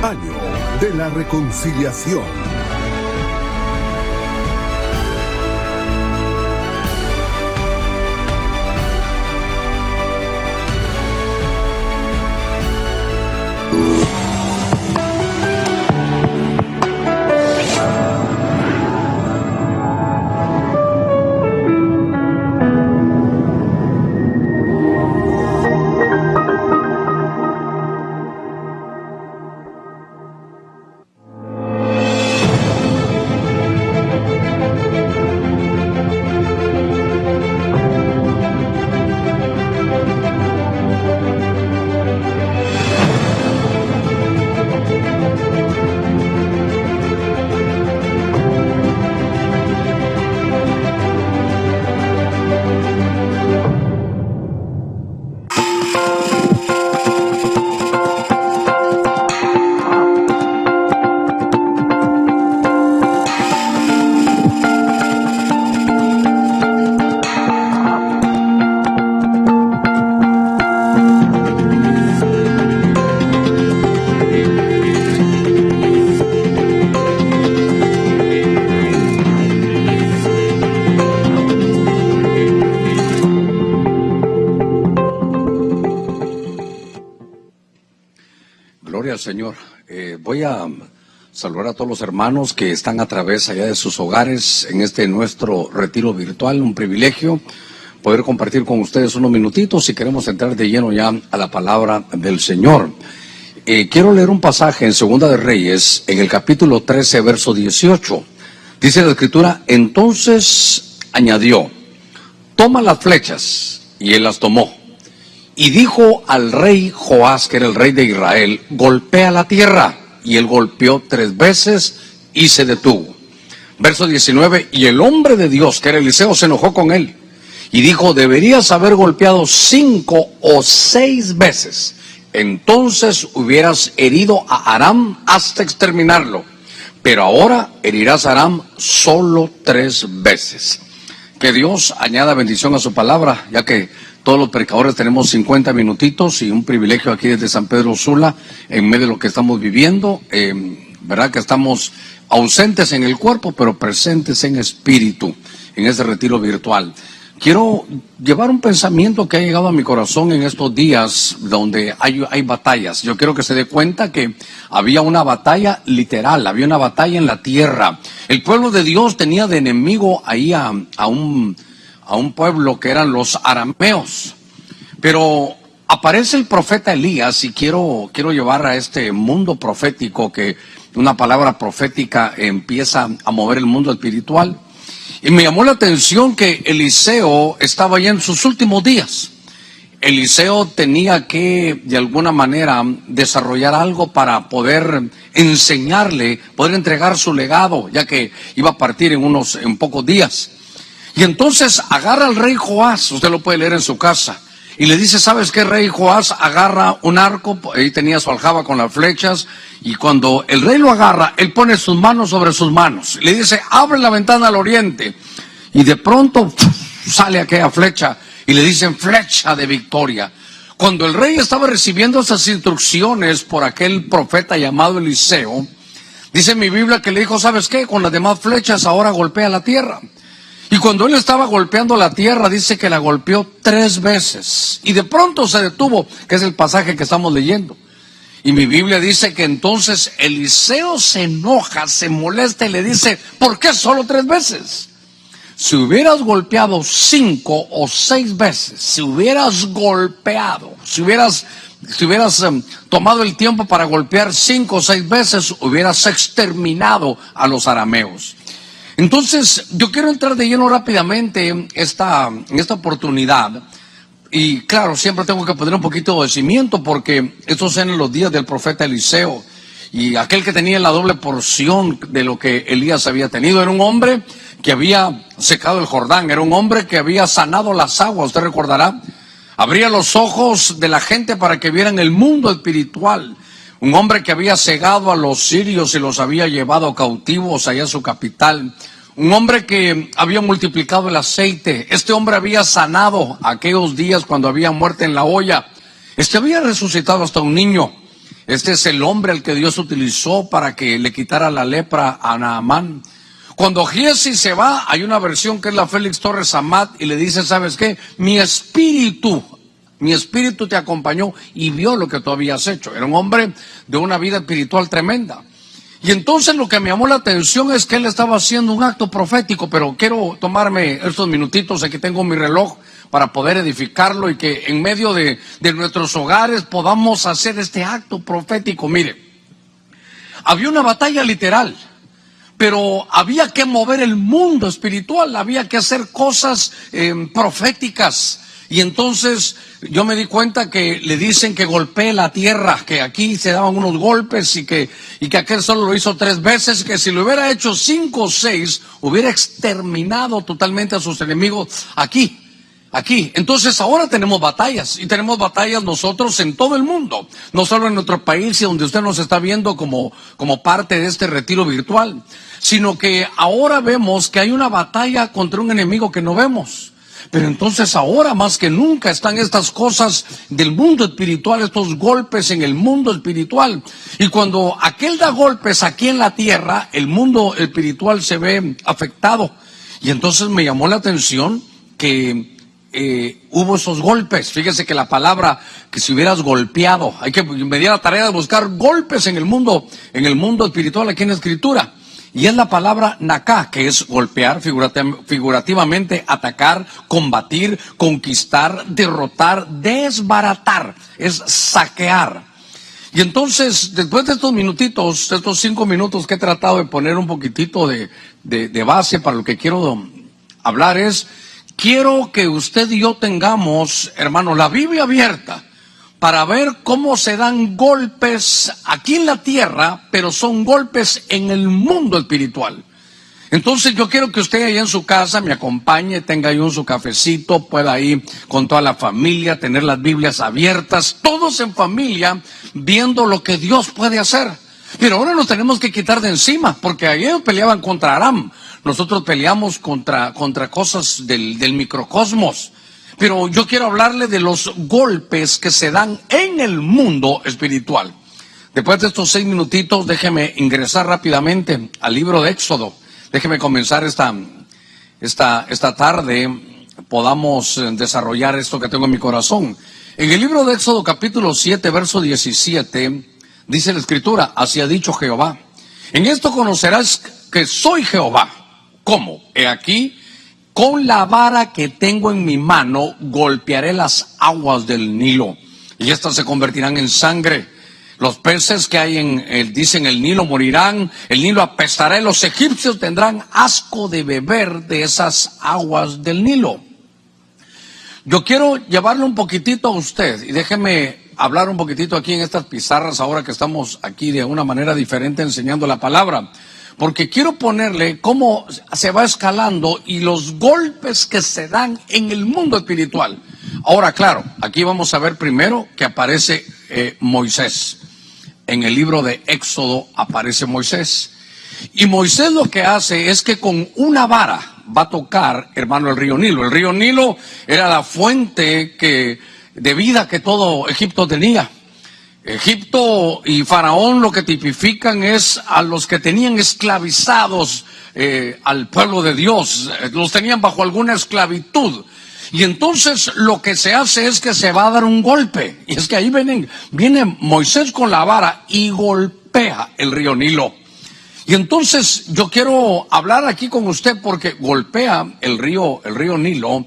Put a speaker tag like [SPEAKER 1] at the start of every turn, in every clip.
[SPEAKER 1] Año de la Reconciliación.
[SPEAKER 2] Gloria al Señor. Voy a saludar a todos los hermanos que están a través allá de sus hogares en este nuestro retiro virtual. Un privilegio poder compartir con ustedes unos minutitos y queremos entrar de lleno ya a la palabra del Señor. Quiero leer un pasaje en Segunda de Reyes, en el capítulo 13, verso 18. Dice la Escritura: entonces añadió, toma las flechas, y él las tomó. Y dijo al rey Joás, que era el rey de Israel, golpea la tierra. Y él golpeó 3 veces y se detuvo. Verso 19, y el hombre de Dios, que era Eliseo, se enojó con él. Y dijo, deberías haber golpeado 5 o 6 veces. Entonces hubieras herido a Aram hasta exterminarlo. Pero ahora herirás a Aram solo 3 veces. Que Dios añada bendición a su palabra, ya que todos los predicadores tenemos 50 minutitos y un privilegio aquí desde San Pedro Sula, en medio de lo que estamos viviendo. Verdad que estamos ausentes en el cuerpo, pero presentes en espíritu, en este retiro virtual. Quiero llevar un pensamiento que ha llegado a mi corazón en estos días donde hay batallas. Yo quiero que se dé cuenta que había una batalla literal, había una batalla en la tierra. El pueblo de Dios tenía de enemigo ahí a un pueblo que eran los arameos. Pero aparece el profeta Elías y quiero llevar a este mundo profético, que una palabra profética empieza a mover el mundo espiritual. Y me llamó la atención que Eliseo estaba ya en sus últimos días. Eliseo tenía que, de alguna manera, desarrollar algo para poder enseñarle, poder entregar su legado, ya que iba a partir en pocos días. Y entonces agarra al rey Joás, usted lo puede leer en su casa, y le dice, ¿sabes qué, rey? Joás agarra un arco, ahí tenía su aljaba con las flechas, y cuando el rey lo agarra, él pone sus manos sobre sus manos, le dice, abre la ventana al oriente, y de pronto sale aquella flecha, y le dicen flecha de victoria. Cuando el rey estaba recibiendo esas instrucciones por aquel profeta llamado Eliseo, dice mi Biblia que le dijo, ¿sabes qué? Con las demás flechas ahora golpea la tierra. Y cuando él estaba golpeando la tierra, dice que la golpeó 3 veces. Y de pronto se detuvo, que es el pasaje que estamos leyendo. Y mi Biblia dice que entonces Eliseo se enoja, se molesta y le dice, ¿por qué solo 3 veces? Si hubieras golpeado 5 o 6 veces, si hubieras golpeado, si hubieras tomado el tiempo para golpear 5 o 6 veces, hubieras exterminado a los arameos. Entonces, yo quiero entrar de lleno rápidamente en esta oportunidad. Y claro, siempre tengo que poner un poquito de cimiento, porque estos eran los días del profeta Eliseo. Y aquel que tenía la doble porción de lo que Elías había tenido, era un hombre que había secado el Jordán, era un hombre que había sanado las aguas, usted recordará. Abría los ojos de la gente para que vieran el mundo espiritual. Un hombre que había cegado a los sirios y los había llevado cautivos allá a su capital. Un hombre que había multiplicado el aceite. Este hombre había sanado aquellos días cuando había muerte en la olla. Había resucitado hasta un niño. Este es el hombre al que Dios utilizó para que le quitara la lepra a Naamán. Cuando Giesi se va, hay una versión que es la Félix Torres Amat, y le dice, ¿sabes qué? Mi espíritu te acompañó y vio lo que tú habías hecho. Era un hombre de una vida espiritual tremenda. Y entonces lo que me llamó la atención es que él estaba haciendo un acto profético, pero quiero tomarme estos minutitos, aquí tengo mi reloj, para poder edificarlo y que en medio de nuestros hogares podamos hacer este acto profético. Mire, había una batalla literal, pero había que mover el mundo espiritual, había que hacer cosas proféticas. Y entonces yo me di cuenta que le dicen que golpee la tierra, que aquí se daban unos golpes y que aquel solo lo hizo 3 veces, que si lo hubiera hecho 5 o 6, hubiera exterminado totalmente a sus enemigos aquí. Entonces ahora tenemos batallas, y tenemos batallas nosotros en todo el mundo, no solo en nuestro país y donde usted nos está viendo como parte de este retiro virtual, sino que ahora vemos que hay una batalla contra un enemigo que no vemos. Pero entonces ahora más que nunca están estas cosas del mundo espiritual, estos golpes en el mundo espiritual. Y cuando aquel da golpes aquí en la tierra, el mundo espiritual se ve afectado. Y entonces me llamó la atención que hubo esos golpes. Fíjese que la palabra, que si hubieras golpeado, me di la tarea de buscar golpes en el mundo espiritual aquí en la Escritura. Y es la palabra naká, que es golpear, figurativamente atacar, combatir, conquistar, derrotar, desbaratar, es saquear. Y entonces, después de estos minutitos, de estos 5 minutos que he tratado de poner un poquitito de base para lo que quiero hablar quiero que usted y yo tengamos, hermano, la Biblia abierta para ver cómo se dan golpes aquí en la tierra, pero son golpes en el mundo espiritual. Entonces yo quiero que usted ahí en su casa me acompañe, tenga ahí su cafecito, pueda ir con toda la familia, tener las Biblias abiertas, todos en familia, viendo lo que Dios puede hacer. Pero ahora nos tenemos que quitar de encima, porque ellos peleaban contra Aram, nosotros peleamos contra cosas del microcosmos. Pero yo quiero hablarle de los golpes que se dan en el mundo espiritual. Después de estos 6 minutitos, déjeme ingresar rápidamente al libro de Éxodo. Déjeme comenzar esta tarde, podamos desarrollar esto que tengo en mi corazón. En el libro de Éxodo capítulo 7, verso 17, dice la Escritura, así ha dicho Jehová. En esto conocerás que soy Jehová. ¿Cómo? He aquí, con la vara que tengo en mi mano, golpearé las aguas del Nilo, y estas se convertirán en sangre. Los peces que hay dicen el Nilo morirán, el Nilo apestará, y los egipcios tendrán asco de beber de esas aguas del Nilo. Yo quiero llevarle un poquitito a usted, y déjeme hablar un poquitito aquí en estas pizarras, ahora que estamos aquí de una manera diferente enseñando la palabra. Porque quiero ponerle cómo se va escalando y los golpes que se dan en el mundo espiritual. Ahora, claro, aquí vamos a ver primero que aparece Moisés. En el libro de Éxodo aparece Moisés. Y Moisés lo que hace es que con una vara va a tocar, hermano, el río Nilo. El río Nilo era la fuente de vida que todo Egipto tenía. Egipto y Faraón lo que tipifican es a los que tenían esclavizados al pueblo de Dios, los tenían bajo alguna esclavitud. Y entonces lo que se hace es que se va a dar un golpe. Y es que ahí viene Moisés con la vara y golpea el río Nilo. Y entonces yo quiero hablar aquí con usted porque golpea el río Nilo.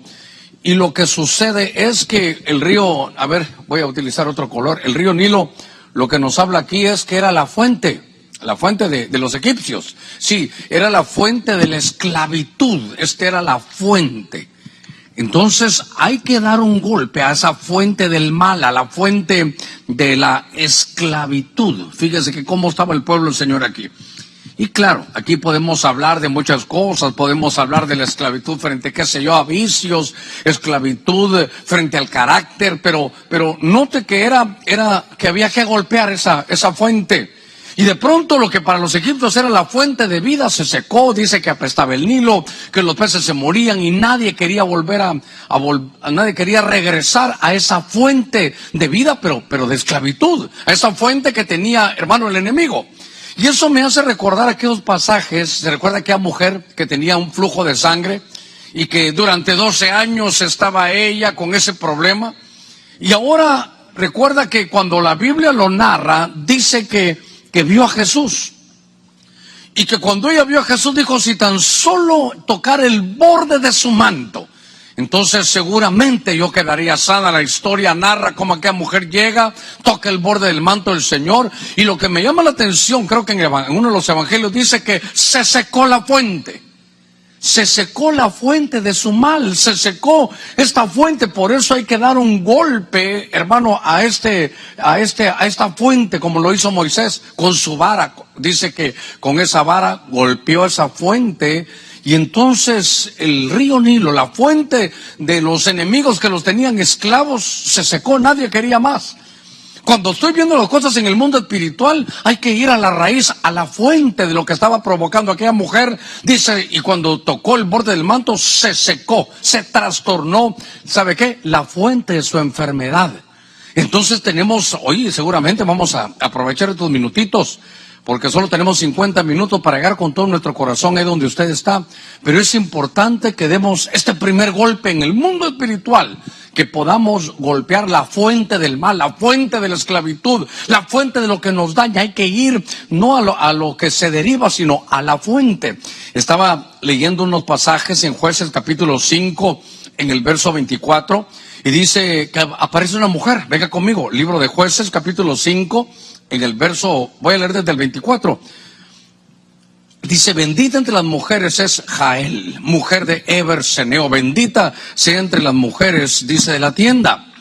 [SPEAKER 2] Y lo que sucede es que el río, voy a utilizar otro color, el río Nilo, lo que nos habla aquí es que era la fuente de los egipcios. Sí, era la fuente de la esclavitud, era la fuente. Entonces hay que dar un golpe a esa fuente del mal, a la fuente de la esclavitud. Fíjese que cómo estaba el pueblo del Señor aquí. Y claro, aquí podemos hablar de muchas cosas, podemos hablar de la esclavitud frente, a vicios, esclavitud frente al carácter, pero note que era que había que golpear esa fuente. Y de pronto lo que para los egipcios era la fuente de vida se secó. Dice que apestaba el Nilo, que los peces se morían y nadie quería nadie quería regresar a esa fuente de vida, pero de esclavitud, a esa fuente que tenía, hermano, el enemigo. Y eso me hace recordar aquellos pasajes. Se recuerda aquella mujer que tenía un flujo de sangre y que durante 12 años estaba ella con ese problema. Y ahora recuerda que cuando la Biblia lo narra, dice que vio a Jesús. Y que cuando ella vio a Jesús dijo, si tan solo tocar el borde de su manto, entonces seguramente yo quedaría sana. La historia narra cómo aquella mujer llega, toca el borde del manto del Señor. Y lo que me llama la atención, creo que en uno de los evangelios dice que se secó la fuente. Se secó la fuente de su mal, se secó esta fuente. Por eso hay que dar un golpe, hermano, a esta fuente, como lo hizo Moisés con su vara. Dice que con esa vara golpeó esa fuente. Y entonces el río Nilo, la fuente de los enemigos que los tenían esclavos, se secó, nadie quería más. Cuando estoy viendo las cosas en el mundo espiritual, hay que ir a la raíz, a la fuente de lo que estaba provocando aquella mujer. Dice, y cuando tocó el borde del manto, se secó, se trastornó. ¿Sabe qué? La fuente de su enfermedad. Entonces hoy seguramente vamos a aprovechar estos minutitos, porque solo tenemos 50 minutos para llegar con todo nuestro corazón ahí donde usted está. Pero es importante que demos este primer golpe en el mundo espiritual, que podamos golpear la fuente del mal, la fuente de la esclavitud, la fuente de lo que nos daña. Hay que ir no a lo que se deriva, sino a la fuente. Estaba leyendo unos pasajes en Jueces capítulo 5, en el verso 24, y dice que aparece una mujer. Venga conmigo, libro de Jueces capítulo 5, en el verso, voy a leer desde el 24. Dice, bendita entre las mujeres es Jael, mujer de Eber-Seneo. Bendita sea entre las mujeres, dice, de la tienda.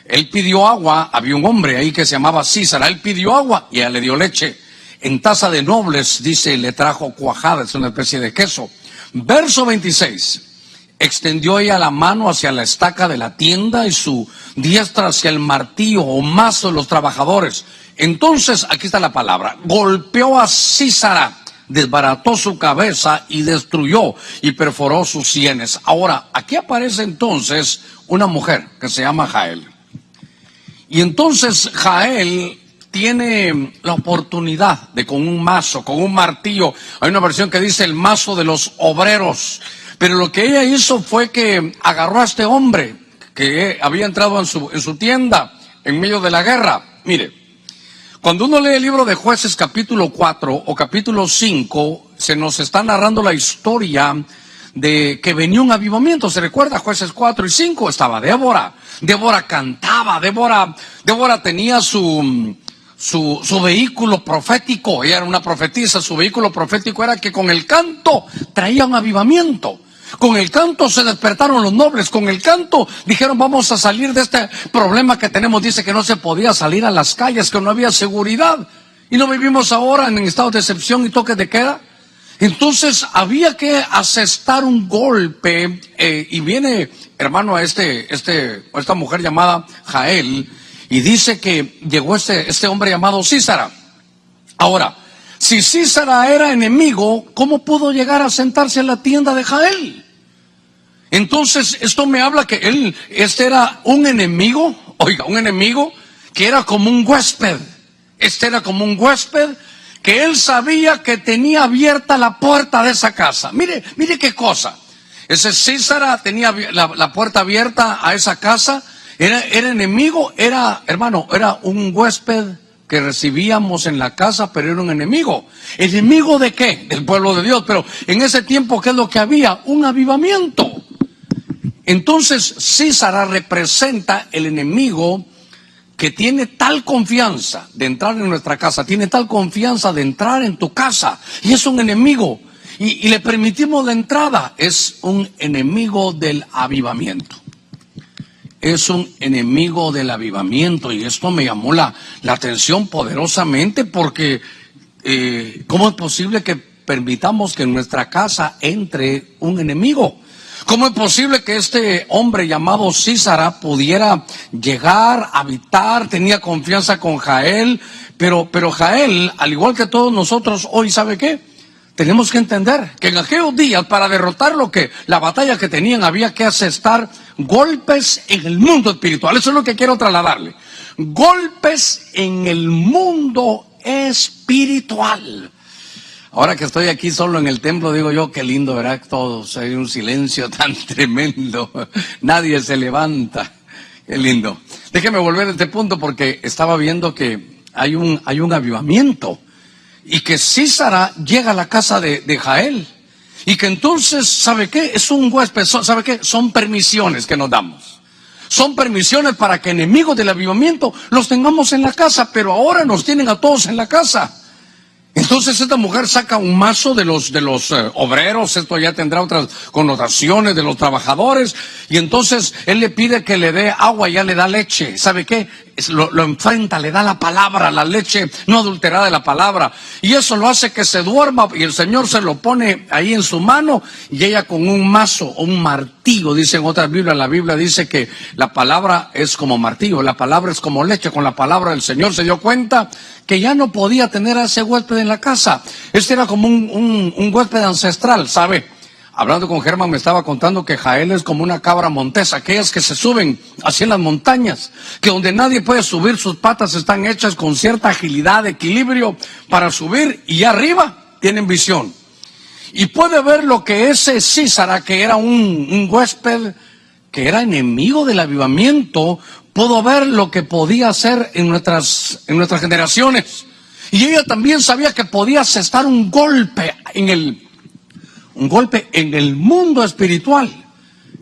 [SPEAKER 2] Él pidió agua, había un hombre ahí que se llamaba Císara. Él pidió agua y ella le dio leche. En taza de nobles, dice, le trajo cuajada, es una especie de queso. Verso 26. Extendió ella la mano hacia la estaca de la tienda y su diestra hacia el martillo o mazo de los trabajadores. Entonces, aquí está la palabra, golpeó a Císara, desbarató su cabeza y destruyó y perforó sus sienes. Ahora, aquí aparece entonces una mujer que se llama Jael. Y entonces Jael tiene la oportunidad de con un mazo, con un martillo, hay una versión que dice el mazo de los obreros. Pero lo que ella hizo fue que agarró a este hombre que había entrado en su tienda en medio de la guerra. Mire, cuando uno lee el libro de Jueces capítulo 4 o capítulo 5, se nos está narrando la historia de que venía un avivamiento. ¿Se recuerda? Jueces 4 y 5 estaba Débora. Débora cantaba, Débora tenía su vehículo profético. Ella era una profetisa. Su vehículo profético era que con el canto traía un avivamiento. Con el canto se despertaron los nobles. Con el canto dijeron, vamos a salir de este problema que tenemos. Dice que no se podía salir a las calles, que no había seguridad. Y no vivimos ahora en estado de excepción y toque de queda. Entonces había que asestar un golpe. Y viene, hermano, a esta mujer llamada Jael. Y dice que llegó este hombre llamado Císara. Ahora, si Císara era enemigo, ¿cómo pudo llegar a sentarse en la tienda de Jael? Entonces, esto me habla que este era un enemigo, un enemigo que era como un huésped. Este era como un huésped que él sabía que tenía abierta la puerta de esa casa. Mire qué cosa. Ese Císara tenía la puerta abierta a esa casa. Era enemigo, era un huésped que recibíamos en la casa, pero era un enemigo. ¿Enemigo de qué? Del pueblo de Dios. Pero en ese tiempo, ¿qué es lo que había? Un avivamiento. Entonces, Císara representa el enemigo que tiene tal confianza de entrar en nuestra casa, tiene tal confianza de entrar en tu casa, y es un enemigo. Y le permitimos la entrada. Es un enemigo del avivamiento. Es un enemigo del avivamiento, y esto me llamó la atención poderosamente, porque ¿cómo es posible que permitamos que en nuestra casa entre un enemigo? ¿Cómo es posible que este hombre llamado Císara pudiera llegar, habitar, tenía confianza con Jael, Pero Jael, al igual que todos nosotros hoy, ¿sabe qué? Tenemos que entender que en aquellos días, para derrotar la batalla que tenían, había que asestar golpes en el mundo espiritual. Eso es lo que quiero trasladarle. Golpes en el mundo espiritual. Ahora que estoy aquí solo en el templo, digo yo, qué lindo, ¿verdad? Todos, hay un silencio tan tremendo. Nadie se levanta. Qué lindo. Déjeme volver a este punto porque estaba viendo que hay un avivamiento. Y que Sísara llega a la casa de Jael. Y que entonces, ¿sabe qué? Es un huésped, ¿sabe qué? Son permisiones que nos damos. Son permisiones para que enemigos del avivamiento los tengamos en la casa, pero ahora nos tienen a todos en la casa. Entonces esta mujer saca un mazo de los obreros, esto ya tendrá otras connotaciones, de los trabajadores, y entonces él le pide que le dé agua y ya le da leche. ¿Sabe qué? Lo enfrenta, le da la palabra, la leche no adulterada de la palabra, y eso lo hace que se duerma, y el Señor se lo pone ahí en su mano, y ella con un mazo o un martillo, dice en otras Biblias, la Biblia dice que la palabra es como martillo, la palabra es como leche. Con la palabra del Señor se dio cuenta que ya no podía tener a ese huésped en la casa. Este era como un huésped ancestral, ¿sabe? Hablando con Germán me estaba contando que Jael es como una cabra montesa, aquellas que se suben hacia las montañas, que donde nadie puede subir, sus patas están hechas con cierta agilidad, equilibrio para subir, y arriba tienen visión. Y puede ver lo que ese Sísara, que era un huésped, que era enemigo del avivamiento, pudo ver lo que podía hacer en nuestras generaciones. Y ella también sabía que podía asestar un golpe en el mundo espiritual.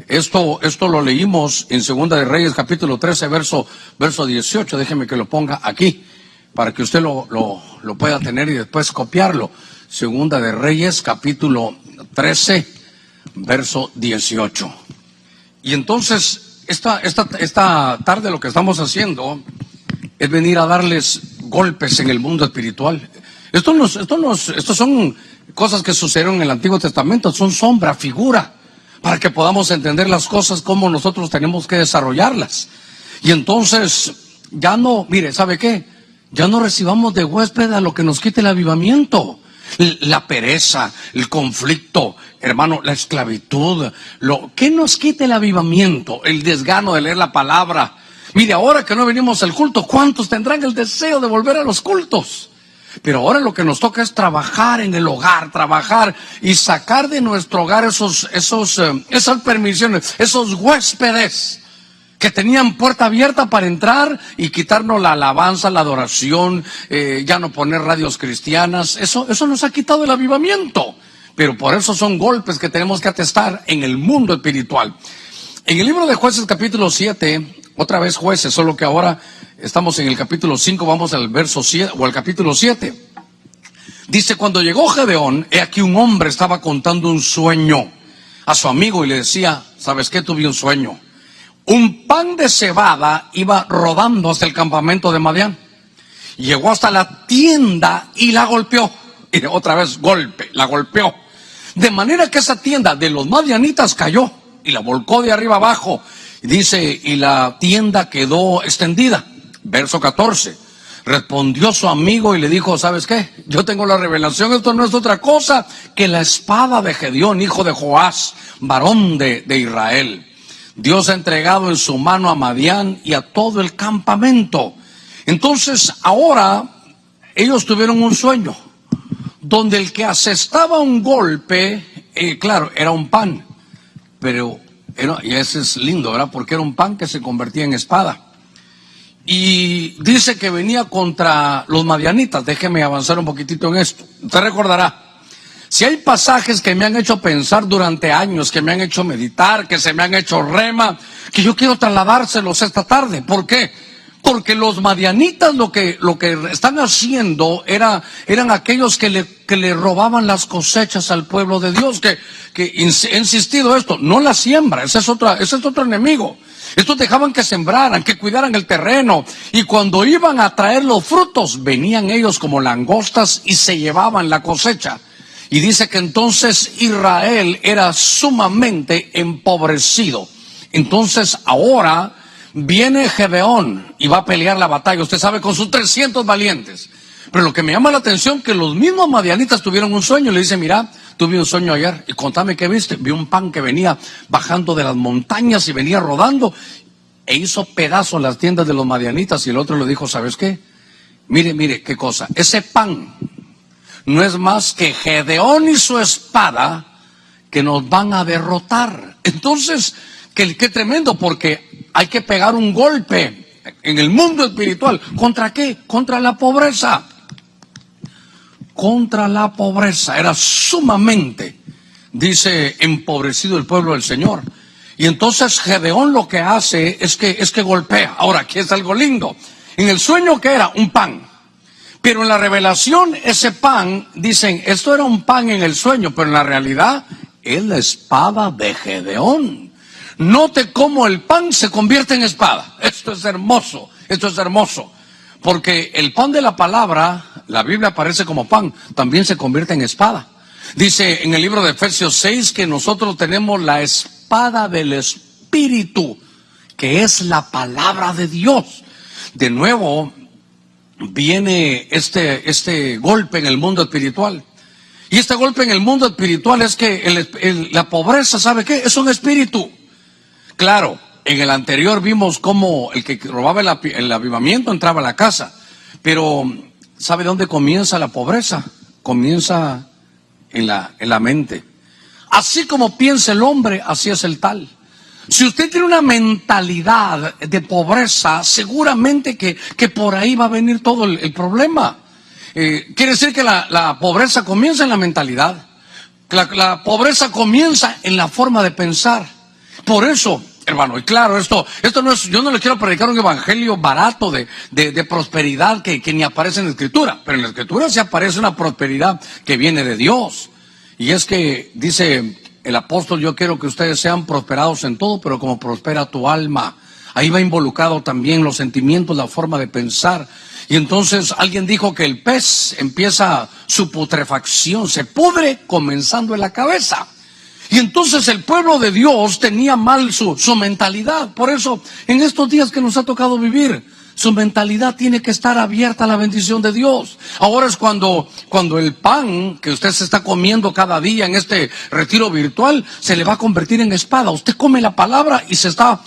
[SPEAKER 2] Esto lo leímos en Segunda de Reyes, capítulo 13, verso 18. Déjeme que lo ponga aquí, para que usted lo pueda tener y después copiarlo. Segunda de Reyes, capítulo 13, verso 18. Y entonces, esta tarde lo que estamos haciendo es venir a darles golpes en el mundo espiritual. Estos son cosas que sucedieron en el Antiguo Testamento, son sombra, figura, para que podamos entender las cosas, cómo nosotros tenemos que desarrollarlas. Y entonces, ya no, mire, ¿sabe qué? Ya no recibamos de huésped a lo que nos quite el avivamiento. La pereza, el conflicto, hermano, la esclavitud, lo que nos quite el avivamiento, el desgano de leer la palabra. Mire, ahora que no venimos al culto, ¿cuántos tendrán el deseo de volver a los cultos? Pero ahora lo que nos toca es trabajar en el hogar, trabajar y sacar de nuestro hogar esas permisiones, esos huéspedes que tenían puerta abierta para entrar y quitarnos la alabanza, la adoración, ya no poner radios cristianas. Eso nos ha quitado el avivamiento. Pero por eso son golpes que tenemos que atestar en el mundo espiritual. En el libro de Jueces, capítulo 7, otra vez Jueces, solo que ahora estamos en el capítulo 5, vamos al verso 7, o al capítulo 7. Dice, cuando llegó Gedeón, he aquí un hombre estaba contando un sueño a su amigo y le decía, ¿sabes qué? Tuve un sueño. Un pan de cebada iba rodando hasta el campamento de Madián. Llegó hasta la tienda y la golpeó. Y otra vez golpe, la golpeó. De manera que esa tienda de los madianitas cayó y la volcó de arriba abajo. Y dice, y la tienda quedó extendida. Verso 14. Respondió su amigo y le dijo, ¿sabes qué? Yo tengo la revelación, esto no es otra cosa que la espada de Gedeón, hijo de Joás, varón de Israel. Dios ha entregado en su mano a Madián y a todo el campamento. Entonces ahora ellos tuvieron un sueño, donde el que asestaba un golpe, claro, era un pan, pero y ese es lindo, ¿verdad? Porque era un pan que se convertía en espada. Y dice que venía contra los madianitas. Déjeme avanzar un poquitito en esto. Usted recordará, si hay pasajes que me han hecho pensar durante años, que me han hecho meditar, que se me han hecho rema, que yo quiero trasladárselos esta tarde. ¿Por qué? Porque los madianitas lo que están haciendo eran aquellos que le robaban las cosechas al pueblo de Dios, que he insistido esto, no la siembra, ese es otro enemigo. Estos dejaban que sembraran, que cuidaran el terreno, y cuando iban a traer los frutos, venían ellos como langostas y se llevaban la cosecha. Y dice que entonces Israel era sumamente empobrecido. Entonces ahora viene Gedeón y va a pelear la batalla, usted sabe, con sus 300 valientes. Pero lo que me llama la atención que los mismos madianitas tuvieron un sueño. Le dice, mira, tuve un sueño ayer y contame qué viste. Vi un pan que venía bajando de las montañas y venía rodando e hizo pedazos las tiendas de los madianitas. Y el otro le dijo, ¿sabes qué? Mire, qué cosa. Ese pan no es más que Gedeón y su espada que nos van a derrotar. Entonces, qué tremendo, porque hay que pegar un golpe en el mundo espiritual. ¿Contra qué? Contra la pobreza. Contra la pobreza. Era sumamente, dice, empobrecido el pueblo del Señor. Y entonces Gedeón lo que hace es que golpea. Ahora, aquí es algo lindo. En el sueño, ¿qué era? Un pan. Pero en la revelación, ese pan, dicen, esto era un pan en el sueño, pero en la realidad es la espada de Gedeón. Note cómo el pan se convierte en espada. Esto es hermoso, porque el pan de la palabra, la Biblia aparece como pan, también se convierte en espada. Dice en el libro de Efesios 6 que nosotros tenemos la espada del Espíritu, que es la palabra de Dios. De nuevo viene este golpe en el mundo espiritual. Y este golpe en el mundo espiritual es que la pobreza, ¿sabe qué? Es un espíritu. Claro, en el anterior vimos cómo el que robaba el avivamiento entraba a la casa. Pero, ¿sabe dónde comienza la pobreza? Comienza en la mente. Así como piensa el hombre, así es el tal. Si usted tiene una mentalidad de pobreza, seguramente que por ahí va a venir todo el problema. Quiere decir que la pobreza comienza en la mentalidad. La pobreza comienza en la forma de pensar. Por eso, hermano, y claro, esto no es, yo no le quiero predicar un evangelio barato de prosperidad que ni aparece en la Escritura. Pero en la Escritura sí aparece una prosperidad que viene de Dios. Y es que dice el apóstol, yo quiero que ustedes sean prosperados en todo, pero como prospera tu alma. Ahí va involucrado también los sentimientos, la forma de pensar. Y entonces alguien dijo que el pez empieza su putrefacción, se pudre comenzando en la cabeza. Y entonces el pueblo de Dios tenía mal su mentalidad. Por eso, en estos días que nos ha tocado vivir, su mentalidad tiene que estar abierta a la bendición de Dios. Ahora es cuando el pan que usted se está comiendo cada día en este retiro virtual se le va a convertir en espada. Usted come la palabra y se está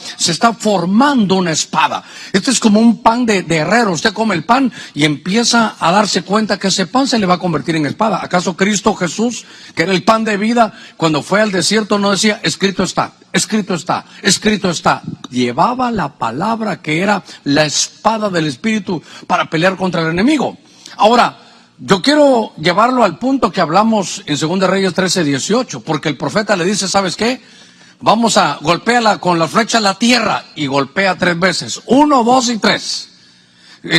[SPEAKER 2] formando una espada. Este es como un pan de herrero. Usted come el pan y empieza a darse cuenta que ese pan se le va a convertir en espada. ¿Acaso Cristo Jesús, que era el pan de vida, cuando fue al desierto no decía, escrito está, escrito está, escrito está? Llevaba la palabra que era la espada del Espíritu para pelear contra el enemigo. Ahora, yo quiero llevarlo al punto que hablamos en 2 Reyes 13:18, porque el profeta le dice, ¿sabes qué? Vamos a golpearla con la flecha a la tierra, y golpea 3 veces, 1, 2 y 3.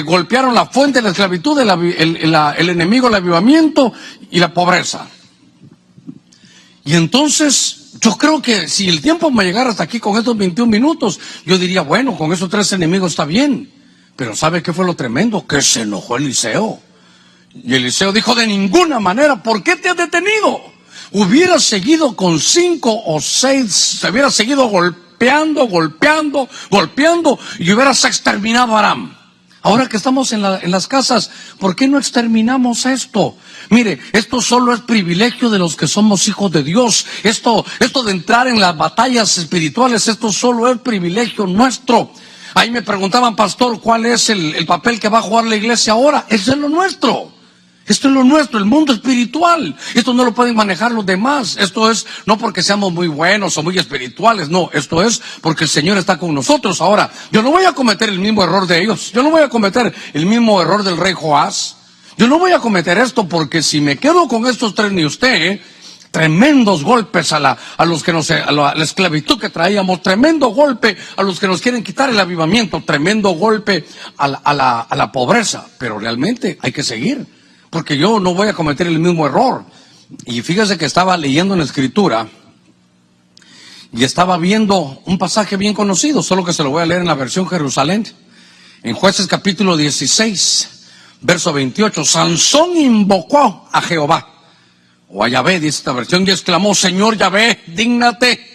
[SPEAKER 2] Golpearon la fuente de la esclavitud, el enemigo, el avivamiento y la pobreza. Y entonces, yo creo que si el tiempo me llegara hasta aquí con estos 21 minutos, yo diría, bueno, con esos 3 enemigos está bien. Pero ¿sabe qué fue lo tremendo? Que se enojó Eliseo. Y Eliseo dijo, de ninguna manera, ¿por qué te has detenido? Hubiera seguido con 5 o 6, se hubiera seguido golpeando, y hubieras exterminado a Aram. Ahora que estamos en las casas, ¿por qué no exterminamos esto? Mire, esto solo es privilegio de los que somos hijos de Dios. Esto de entrar en las batallas espirituales, esto solo es privilegio nuestro. Ahí me preguntaban, pastor, ¿cuál es el papel que va a jugar la iglesia ahora? Eso es lo nuestro. Esto es lo nuestro, el mundo espiritual. Esto no lo pueden manejar los demás. Esto es no porque seamos muy buenos o muy espirituales, no. Esto es porque el Señor está con nosotros. Ahora, yo no voy a cometer el mismo error de ellos. Yo no voy a cometer el mismo error del rey Joás. Yo no voy a cometer esto porque si me quedo con estos 3 ni usted, tremendos golpes a la esclavitud que traíamos, tremendo golpe a los que nos quieren quitar el avivamiento, tremendo golpe a la pobreza. Pero realmente hay que seguir. Porque yo no voy a cometer el mismo error. Y fíjese que estaba leyendo en la Escritura y estaba viendo un pasaje bien conocido, solo que se lo voy a leer en la versión Jerusalén. En Jueces capítulo 16, verso 28, Sansón invocó a Jehová, o a Yahvé, dice esta versión, y exclamó, Señor Yahvé, dígnate,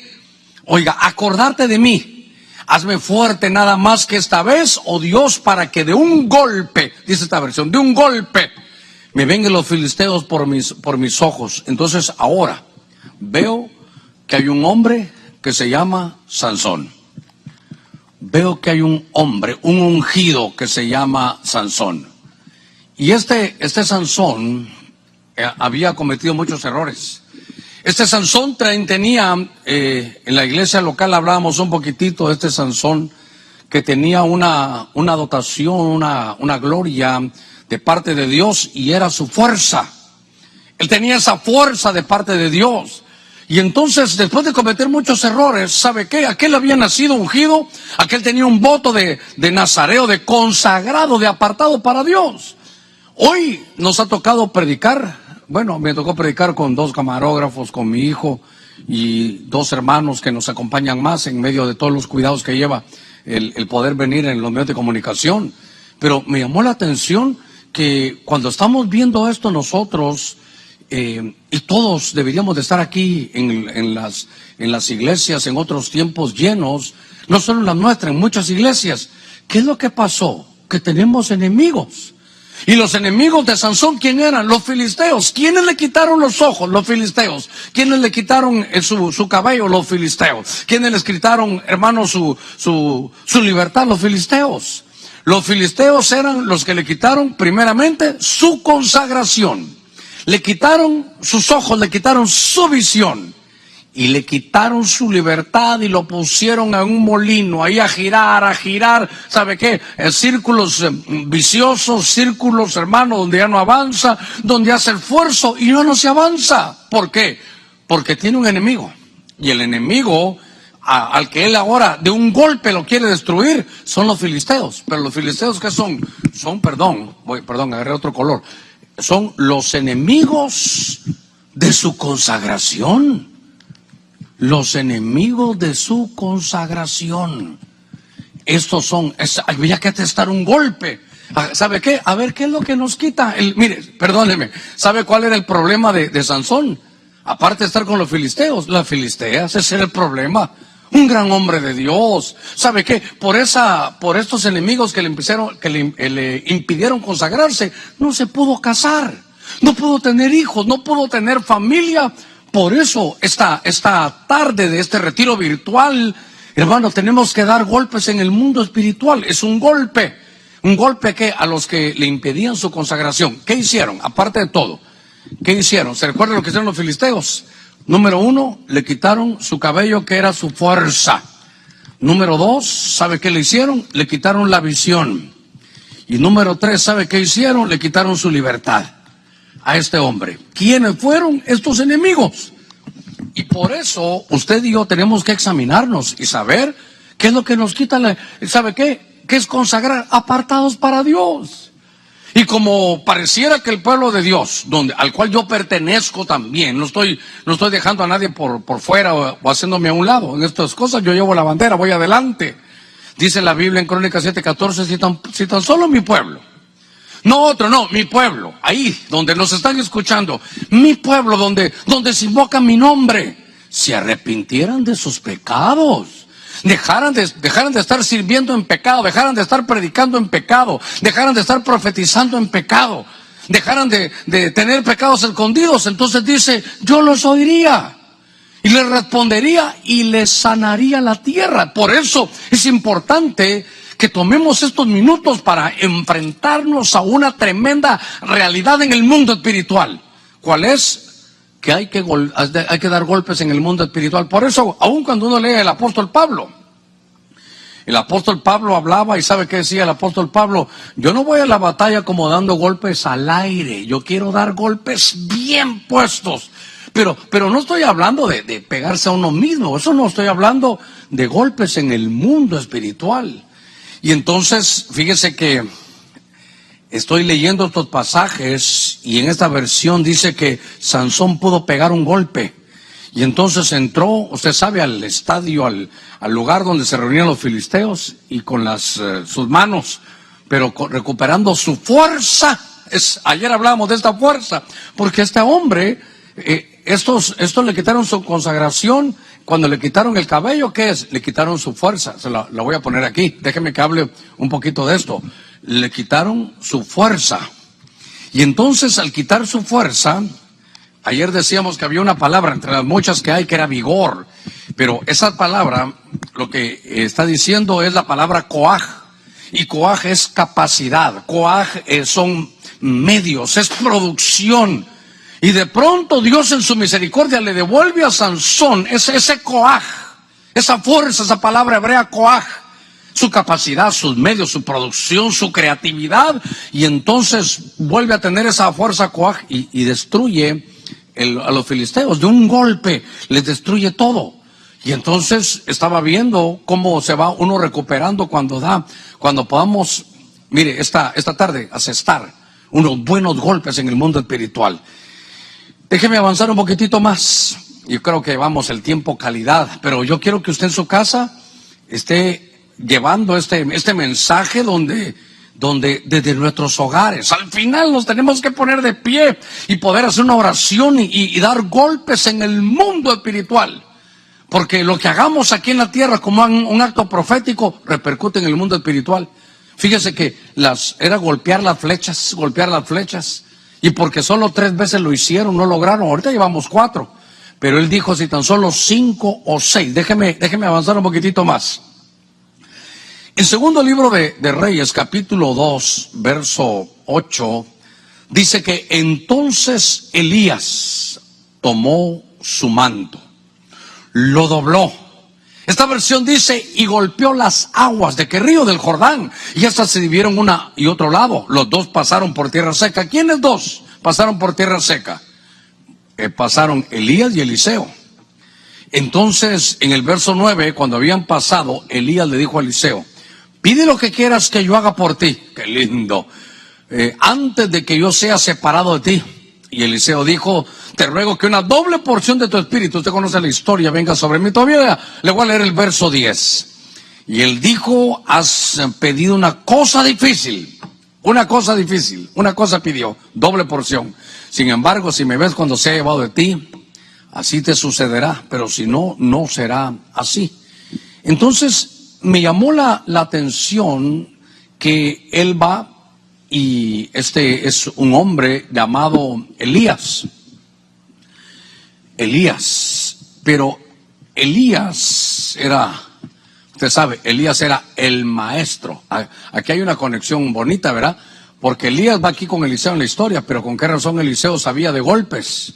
[SPEAKER 2] oiga, acordarte de mí. Hazme fuerte nada más que esta vez, oh Dios, para que de un golpe, dice esta versión, de un golpe, me ven los filisteos por mis ojos. Entonces ahora veo que hay un hombre que se llama Sansón. Veo que hay un hombre, un ungido que se llama Sansón. Y este Sansón había cometido muchos errores. Este Sansón tenía, en la iglesia local hablábamos un poquitito de este Sansón, que tenía una dotación, una gloria de parte de Dios, y era su fuerza. Él tenía esa fuerza de parte de Dios. Y entonces, después de cometer muchos errores, ¿sabe qué? Aquel había nacido ungido, aquel tenía un voto de nazareo, de consagrado, de apartado para Dios. Hoy nos ha tocado predicar. Bueno, me tocó predicar con 2 camarógrafos, con mi hijo y 2 hermanos que nos acompañan más en medio de todos los cuidados que lleva el poder venir en los medios de comunicación. Pero me llamó la atención que cuando estamos viendo esto nosotros, y todos deberíamos de estar aquí en las iglesias, en otros tiempos llenos, no solo en las nuestras, en muchas iglesias. ¿Qué es lo que pasó? Que tenemos enemigos. Y los enemigos de Sansón, ¿quién eran? Los filisteos. ¿Quiénes le quitaron los ojos? Los filisteos. ¿Quiénes le quitaron su cabello? Los filisteos. ¿Quiénes les quitaron, hermanos, su libertad? Los filisteos. Los filisteos eran los que le quitaron primeramente su consagración. Le quitaron sus ojos, le quitaron su visión. Y le quitaron su libertad y lo pusieron en un molino, ahí a girar, ¿sabe qué? Círculos viciosos, círculos, hermano, donde ya no avanza, donde hace esfuerzo y no se avanza. ¿Por qué? Porque tiene un enemigo. Y el enemigo al que él ahora de un golpe lo quiere destruir son los filisteos. Pero los filisteos, ¿qué son? Perdón, agarré otro color. Son los enemigos de su consagración. Los enemigos de su consagración. Estos son, había que testar un golpe. ¿Sabe qué? A ver, ¿qué es lo que nos quita? Mire, perdóneme, ¿sabe cuál era el problema de Sansón? Aparte de estar con los filisteos, las filisteas, ese era el problema. Un gran hombre de Dios. ¿Sabe qué? Por estos enemigos que le impidieron consagrarse, no se pudo casar, no pudo tener hijos, no pudo tener familia. Por eso, esta tarde de este retiro virtual, hermano, tenemos que dar golpes en el mundo espiritual. Es un golpe que a los que le impedían su consagración. ¿Qué hicieron? Aparte de todo, ¿qué hicieron? ¿Se recuerdan lo que hicieron los filisteos? Número 1, le quitaron su cabello, que era su fuerza. Número 2, ¿sabe qué le hicieron? Le quitaron la visión. Y número 3, ¿sabe qué hicieron? Le quitaron su libertad a este hombre. ¿Quiénes fueron estos enemigos? Y por eso usted y yo tenemos que examinarnos y saber qué es lo que nos quita. ¿Sabe qué? ¿Qué es consagrar? Apartados para Dios. Y como pareciera que el pueblo de Dios, al cual yo pertenezco también, no estoy dejando a nadie por fuera o haciéndome a un lado en estas cosas, yo llevo la bandera, voy adelante. Dice la Biblia en Crónicas 7:14, si tan solo mi pueblo, no otro, no, mi pueblo, ahí donde nos están escuchando, mi pueblo donde se invoca mi nombre, se arrepintieran de sus pecados, dejaran de estar sirviendo en pecado, dejaran de estar predicando en pecado, dejaran de estar profetizando en pecado, dejaran de tener pecados escondidos, entonces dice, yo los oiría y les respondería y les sanaría la tierra. Por eso es importante que tomemos estos minutos para enfrentarnos a una tremenda realidad en el mundo espiritual. ¿Cuál es? Que hay que dar golpes en el mundo espiritual. Por eso, aun cuando uno lee el apóstol Pablo hablaba, y ¿sabe qué decía el apóstol Pablo? Yo no voy a la batalla como dando golpes al aire, yo quiero dar golpes bien puestos. Pero no estoy hablando de pegarse a uno mismo, eso no, estoy hablando de golpes en el mundo espiritual. Y entonces, fíjese que estoy leyendo estos pasajes y en esta versión dice que Sansón pudo pegar un golpe. Y entonces entró, usted sabe, al estadio, al lugar donde se reunían los filisteos y con sus manos, pero recuperando su fuerza. Ayer hablábamos de esta fuerza, porque este hombre, estos le quitaron su consagración. Cuando le quitaron el cabello, ¿qué es? Le quitaron su fuerza. Se la voy a poner aquí. Déjeme que hable un poquito de esto. Le quitaron su fuerza. Y entonces, al quitar su fuerza, ayer decíamos que había una palabra entre las muchas que hay que era vigor, pero esa palabra lo que está diciendo es la palabra coaj, y coaj es capacidad, coaj son medios, es producción. Y de pronto Dios en su misericordia le devuelve a Sansón ese coaj, esa fuerza, esa palabra hebrea coaj, su capacidad, sus medios, su producción, su creatividad, y entonces vuelve a tener esa fuerza coaj y destruye a los filisteos. De un golpe les destruye todo. Y entonces estaba viendo cómo se va uno recuperando cuando podamos, mire, esta tarde asestar unos buenos golpes en el mundo espiritual. Déjeme avanzar un poquitito más. Yo creo que vamos el tiempo calidad, pero yo quiero que usted en su casa esté llevando este mensaje donde desde nuestros hogares, al final nos tenemos que poner de pie y poder hacer una oración y dar golpes en el mundo espiritual. Porque lo que hagamos aquí en la tierra como un acto profético repercute en el mundo espiritual. Fíjese que era golpear las flechas. Y porque solo 3 veces lo hicieron, no lograron. Ahorita llevamos 4. Pero él dijo, si tan solo 5 o 6. Déjeme avanzar un poquitito más. En segundo libro de Reyes, capítulo 2, verso 8, dice que entonces Elías tomó su manto, lo dobló. Esta versión dice, y golpeó las aguas de qué río, del Jordán, y estas se dividieron una y otro lado. Los 2 pasaron por tierra seca. ¿Quiénes 2 pasaron por tierra seca? Pasaron Elías y Eliseo. Entonces, en el verso 9, cuando habían pasado, Elías le dijo a Eliseo, pide lo que quieras que yo haga por ti. Qué lindo. Antes de que yo sea separado de ti. Y Eliseo dijo, te ruego que una doble porción de tu espíritu, usted conoce la historia, venga sobre mí. Todavía le voy a leer el verso 10. Y él dijo, has pedido una cosa difícil. Una cosa pidió, doble porción. Sin embargo, si me ves cuando sea llevado de ti, así te sucederá. Pero si no, no será así. Entonces, me llamó la atención que él va y este es un hombre llamado Elías. Pero Elías era, usted sabe, Elías era el maestro. Aquí hay una conexión bonita, ¿verdad? Porque Elías va aquí con Eliseo en la historia, pero ¿con qué razón Eliseo sabía de golpes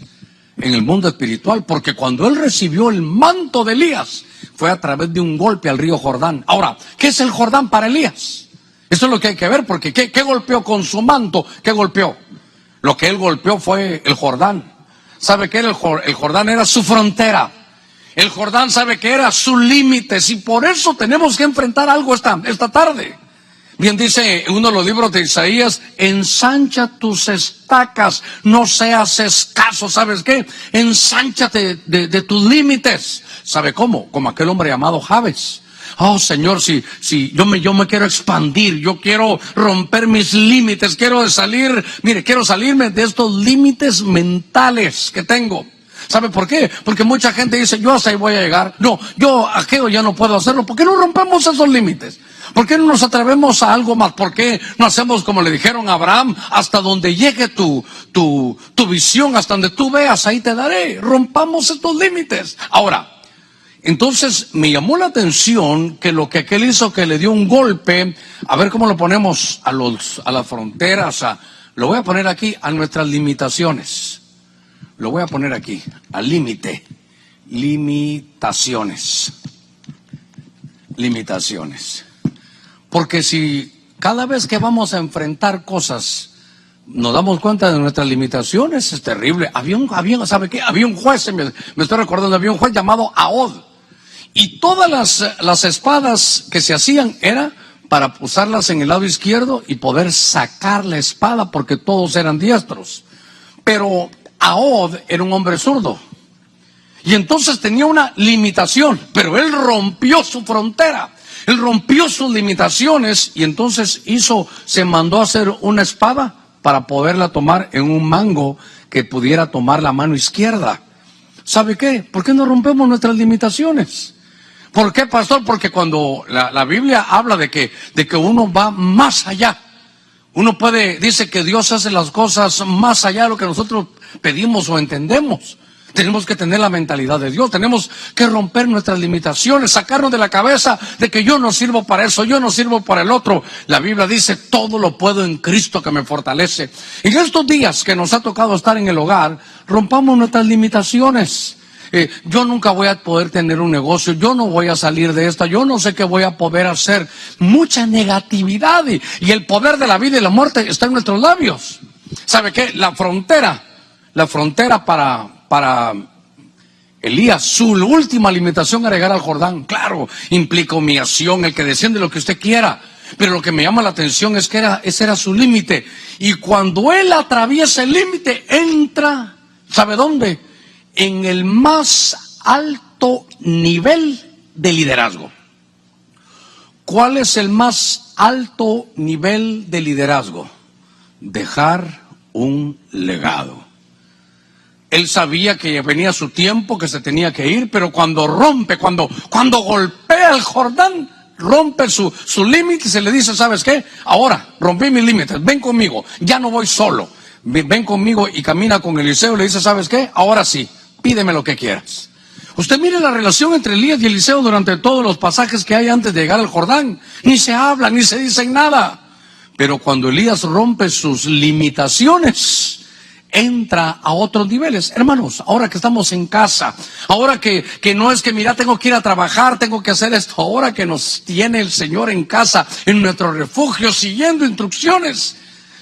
[SPEAKER 2] en el mundo espiritual? Porque cuando él recibió el manto de Elías, fue a través de un golpe al río Jordán. Ahora, ¿qué es el Jordán para Elías? Eso es lo que hay que ver, porque ¿qué golpeó con su manto? ¿Qué golpeó? Lo que él golpeó fue el Jordán. ¿Sabe qué era el Jordán? Era su frontera. El Jordán, ¿sabe qué era? Sus límites. Y por eso tenemos que enfrentar algo esta tarde. Bien dice en uno de los libros de Isaías, ensancha tus estacas, no seas escaso. ¿Sabes qué? Ensánchate de tus límites. ¿Sabe cómo? Como aquel hombre llamado Jabes. Oh Señor, si yo me quiero expandir, yo quiero romper mis límites, quiero salirme de estos límites mentales que tengo. ¿Sabe por qué? Porque mucha gente dice, yo hasta ahí voy a llegar. No, yo aquello ya no puedo hacerlo. ¿Por qué no rompemos esos límites? ¿Por qué no nos atrevemos a algo más? ¿Por qué no hacemos como le dijeron a Abraham? Hasta donde llegue tu visión, hasta donde tú veas, ahí te daré. Rompamos estos límites. Ahora, entonces me llamó la atención que lo que aquel hizo, que le dio un golpe, a ver cómo lo ponemos a las fronteras, lo voy a poner aquí, a nuestras limitaciones. Lo voy a poner aquí, al límite. Limitaciones. Porque si cada vez que vamos a enfrentar cosas nos damos cuenta de nuestras limitaciones, es terrible. ¿Sabe qué? Había un juez, me estoy recordando, había un juez llamado Ahod. Y todas las espadas que se hacían era para usarlas en el lado izquierdo y poder sacar la espada, porque todos eran diestros. Pero Ahod era un hombre zurdo. Y entonces tenía una limitación, pero él rompió su frontera. Él rompió sus limitaciones y entonces se mandó a hacer una espada para poderla tomar en un mango que pudiera tomar la mano izquierda. ¿Sabe qué? ¿Por qué no rompemos nuestras limitaciones? ¿Por qué, pastor? Porque cuando la Biblia habla de que uno va más allá, dice que Dios hace las cosas más allá de lo que nosotros pedimos o entendemos. Tenemos que tener la mentalidad de Dios, tenemos que romper nuestras limitaciones, sacarnos de la cabeza de que yo no sirvo para eso, yo no sirvo para el otro. La Biblia dice, todo lo puedo en Cristo que me fortalece. En estos días que nos ha tocado estar en el hogar, rompamos nuestras limitaciones. Yo nunca voy a poder tener un negocio, yo no voy a salir de esta, yo no sé qué voy a poder hacer. Mucha negatividad y el poder de la vida y la muerte está en nuestros labios. ¿Sabe qué? La frontera para Elías, su última limitación era llegar al Jordán. Claro, implica humillación, el que desciende lo que usted quiera. Pero lo que me llama la atención es que ese era su límite. Y cuando él atraviesa el límite, entra, ¿sabe dónde? En el más alto nivel de liderazgo. ¿Cuál es el más alto nivel de liderazgo? Dejar un legado. Él sabía que venía su tiempo, que se tenía que ir, pero cuando golpea el Jordán, rompe su límite y se le dice, ¿sabes qué? Ahora, rompí mis límites, ven conmigo, ya no voy solo. Ven conmigo y camina con Eliseo y le dice, ¿sabes qué? Ahora sí, pídeme lo que quieras. Usted mire la relación entre Elías y Eliseo durante todos los pasajes que hay antes de llegar al Jordán. Ni se habla, ni se dicen nada. Pero cuando Elías rompe sus limitaciones, entra a otros niveles. Hermanos, ahora que estamos en casa, ahora que no es que mira, tengo que ir a trabajar, tengo que hacer esto, ahora que nos tiene el Señor en casa, en nuestro refugio, siguiendo instrucciones,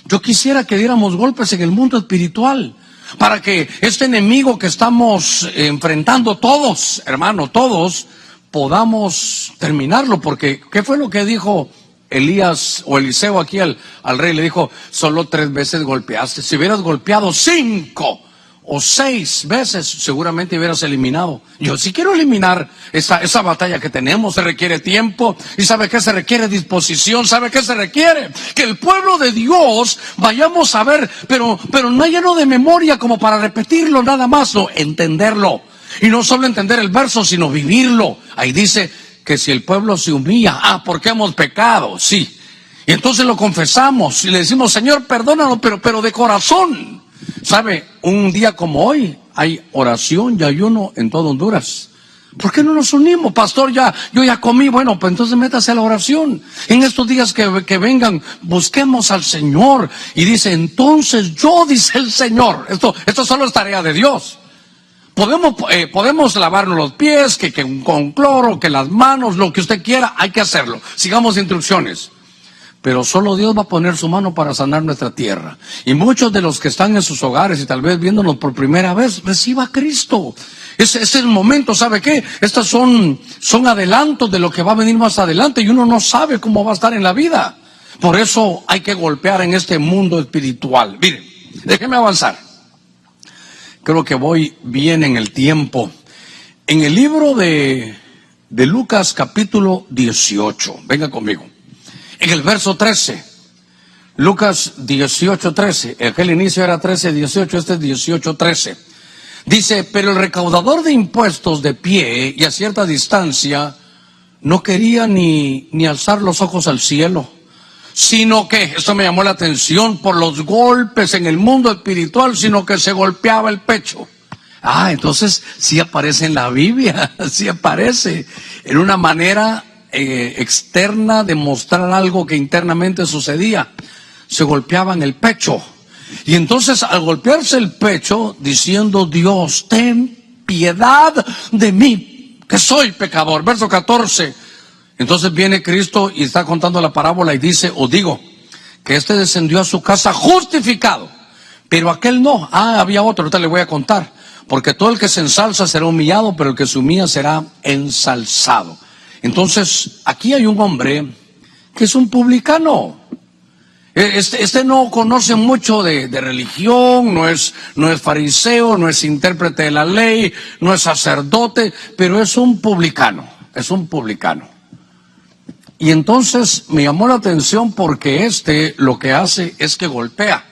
[SPEAKER 2] yo quisiera que diéramos golpes en el mundo espiritual, para que este enemigo que estamos enfrentando todos, hermanos, todos, podamos terminarlo. Porque, ¿qué fue lo que dijo Elías o Eliseo aquí al rey? Le dijo, solo 3 veces golpeaste. Si hubieras golpeado 5 o 6 veces, seguramente hubieras eliminado. Yo sí quiero eliminar esa batalla que tenemos. Se requiere tiempo. ¿Y sabe qué se requiere? Disposición. ¿Sabe qué se requiere? Que el pueblo de Dios vayamos a ver, pero no lleno de memoria como para repetirlo nada más, no, entenderlo. Y no solo entender el verso, sino vivirlo. Ahí dice que si el pueblo se humilla, porque hemos pecado, sí. Y entonces lo confesamos y le decimos, Señor, perdónanos, pero de corazón. ¿Sabe? Un día como hoy hay oración y ayuno en todo Honduras. ¿Por qué no nos unimos? Pastor, yo ya comí. Bueno, pues entonces métase a la oración. En estos días que vengan, busquemos al Señor. Y dice, entonces yo, dice el Señor. Esto solo es tarea de Dios. Podemos lavarnos los pies, que con cloro, que las manos, lo que usted quiera, hay que hacerlo. Sigamos instrucciones. Pero solo Dios va a poner su mano para sanar nuestra tierra. Y muchos de los que están en sus hogares y tal vez viéndonos por primera vez, reciba a Cristo. Ese es el momento, ¿sabe qué? Estas son adelantos de lo que va a venir más adelante y uno no sabe cómo va a estar en la vida. Por eso hay que golpear en este mundo espiritual. Miren, déjenme avanzar. Creo que voy bien en el tiempo. En el libro de Lucas capítulo 18, venga conmigo. En el verso 13, Lucas 18:13, el inicio era 13:18, este es 18:13. Dice, pero el recaudador de impuestos de pie y a cierta distancia no quería ni alzar los ojos al cielo, sino que, esto me llamó la atención por los golpes en el mundo espiritual, sino que se golpeaba el pecho. Entonces sí aparece en la Biblia, sí aparece en una manera externa de mostrar algo que internamente sucedía. Se golpeaban el pecho. Y entonces al golpearse el pecho, diciendo, Dios, ten piedad de mí, que soy pecador. Verso 14. Entonces viene Cristo y está contando la parábola y dice, os digo, que este descendió a su casa justificado, pero aquel no. Había otro, ahorita le voy a contar. Porque todo el que se ensalza será humillado, pero el que se humilla será ensalzado. Entonces, aquí hay un hombre que es un publicano. Este no conoce mucho de religión, no es fariseo, no es intérprete de la ley, no es sacerdote, pero es un publicano, Y entonces me llamó la atención porque lo que hace es que golpea.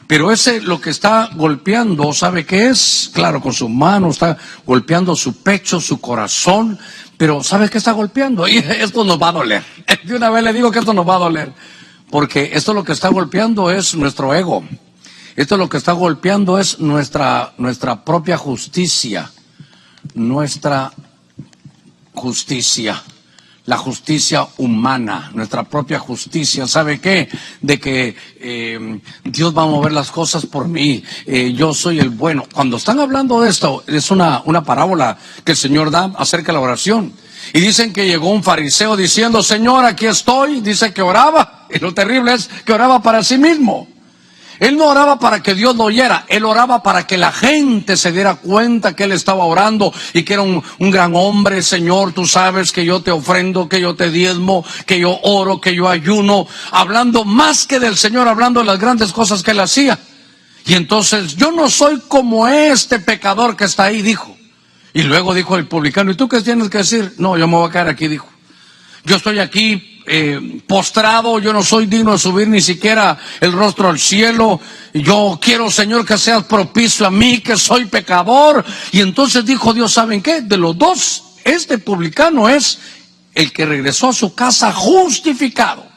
[SPEAKER 2] Pero lo que está golpeando, ¿sabe qué es? Claro, con su mano está golpeando su pecho, su corazón, pero ¿sabe qué está golpeando? Y esto nos va a doler. De una vez le digo que esto nos va a doler. Porque esto lo que está golpeando es nuestro ego. Esto lo que está golpeando es nuestra propia justicia. Nuestra justicia. La justicia humana, nuestra propia justicia. ¿Sabe qué? De que Dios va a mover las cosas por mí. Yo soy el bueno. Cuando están hablando de esto, es una parábola que el Señor da acerca de la oración. Y dicen que llegó un fariseo diciendo, Señor, aquí estoy. Dice que oraba. Y lo terrible es que oraba para sí mismo. Él no oraba para que Dios lo oyera, él oraba para que la gente se diera cuenta que él estaba orando y que era un gran hombre. Señor, tú sabes que yo te ofrendo, que yo te diezmo, que yo oro, que yo ayuno, hablando más que del Señor, hablando de las grandes cosas que él hacía. Y entonces, yo no soy como este pecador que está ahí, dijo. Y luego dijo el publicano, ¿y tú qué tienes que decir? No, yo me voy a quedar aquí, dijo. Yo estoy aquí postrado, yo no soy digno de subir ni siquiera el rostro al cielo. Yo quiero, Señor, que seas propicio a mí, que soy pecador. Y entonces dijo Dios, ¿saben qué? De los dos, este publicano es el que regresó a su casa justificado.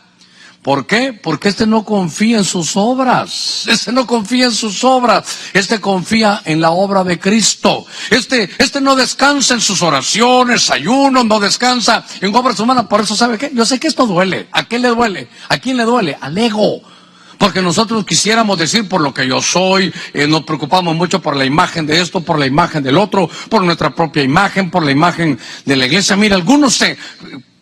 [SPEAKER 2] ¿Por qué? Porque este no confía en sus obras. Este no confía en sus obras. Este confía en la obra de Cristo. Este no descansa en sus oraciones, ayunos, no descansa en obras humanas. Por eso, ¿sabe qué? Yo sé que esto duele. ¿A qué le duele? ¿A quién le duele? Al ego. Porque nosotros quisiéramos decir por lo que yo soy, nos preocupamos mucho por la imagen de esto, por la imagen del otro, por nuestra propia imagen, por la imagen de la iglesia. Mira, algunos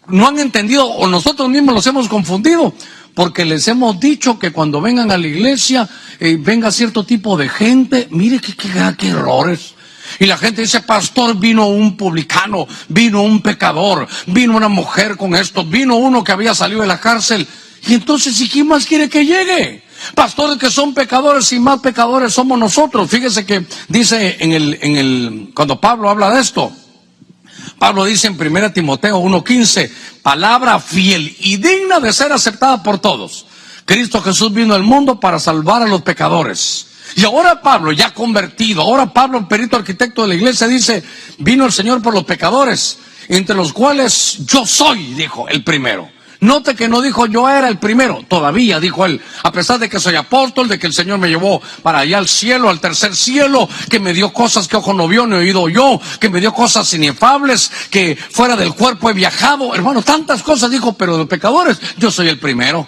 [SPEAKER 2] no han entendido, o nosotros mismos los hemos confundido, porque les hemos dicho que cuando vengan a la iglesia, venga cierto tipo de gente. Mire qué errores. Y la gente dice, pastor, vino un publicano, vino un pecador, vino una mujer con esto, vino uno que había salido de la cárcel. Y entonces, ¿y quién más quiere que llegue? Pastores que son pecadores y más pecadores somos nosotros. Fíjese que dice cuando Pablo habla de esto, Pablo dice en 1 Timoteo 1:15, palabra fiel y digna de ser aceptada por todos. Cristo Jesús vino al mundo para salvar a los pecadores. Y ahora Pablo, ya convertido, ahora Pablo, el perito arquitecto de la iglesia, dice, vino el Señor por los pecadores, entre los cuales yo soy, dijo, el primero. Note que no dijo yo era el primero, todavía dijo él, a pesar de que soy apóstol, de que el Señor me llevó para allá al cielo, al tercer cielo, que me dio cosas que ojo no vio ni oído yo, que me dio cosas inefables, que fuera del cuerpo he viajado, hermano, tantas cosas dijo, pero de los pecadores yo soy el primero.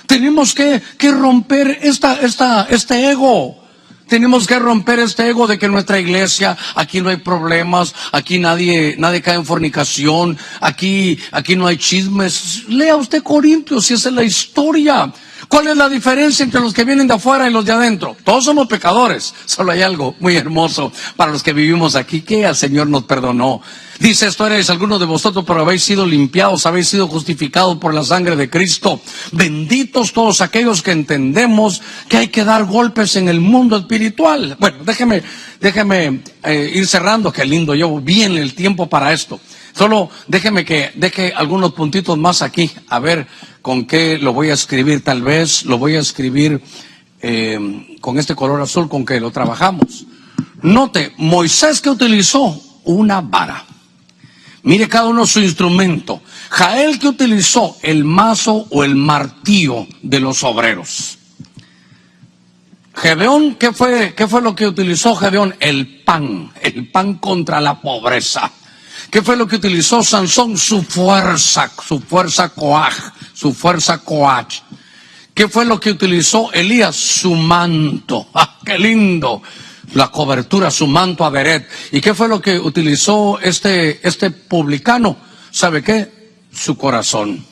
[SPEAKER 2] Tenemos que romper este ego. Tenemos que romper este ego de que en nuestra iglesia, aquí no hay problemas, aquí nadie cae en fornicación, aquí no hay chismes. Lea usted Corintios, si esa es la historia. ¿Cuál es la diferencia entre los que vienen de afuera y los de adentro? Todos somos pecadores. Solo hay algo muy hermoso para los que vivimos aquí, que el Señor nos perdonó. Dice, esto eres algunos de vosotros, pero habéis sido limpiados, habéis sido justificados por la sangre de Cristo. Benditos todos aquellos que entendemos que hay que dar golpes en el mundo espiritual. Bueno, déjeme ir cerrando, qué lindo, llevo bien el tiempo para esto. Solo deje algunos puntitos más aquí, a ver con qué lo voy a escribir. Tal vez lo voy a escribir con este color azul con que lo trabajamos. Note, Moisés que utilizó una vara. Mire cada uno su instrumento. Jael que utilizó el mazo o el martillo de los obreros. Gedeón, ¿qué fue lo que utilizó Gedeón? El pan contra la pobreza. ¿Qué fue lo que utilizó Sansón? Su fuerza coach. ¿Qué fue lo que utilizó Elías? Su manto. ¡Ah, qué lindo! La cobertura, su manto Aderet. ¿Y qué fue lo que utilizó este publicano? ¿Sabe qué? Su corazón.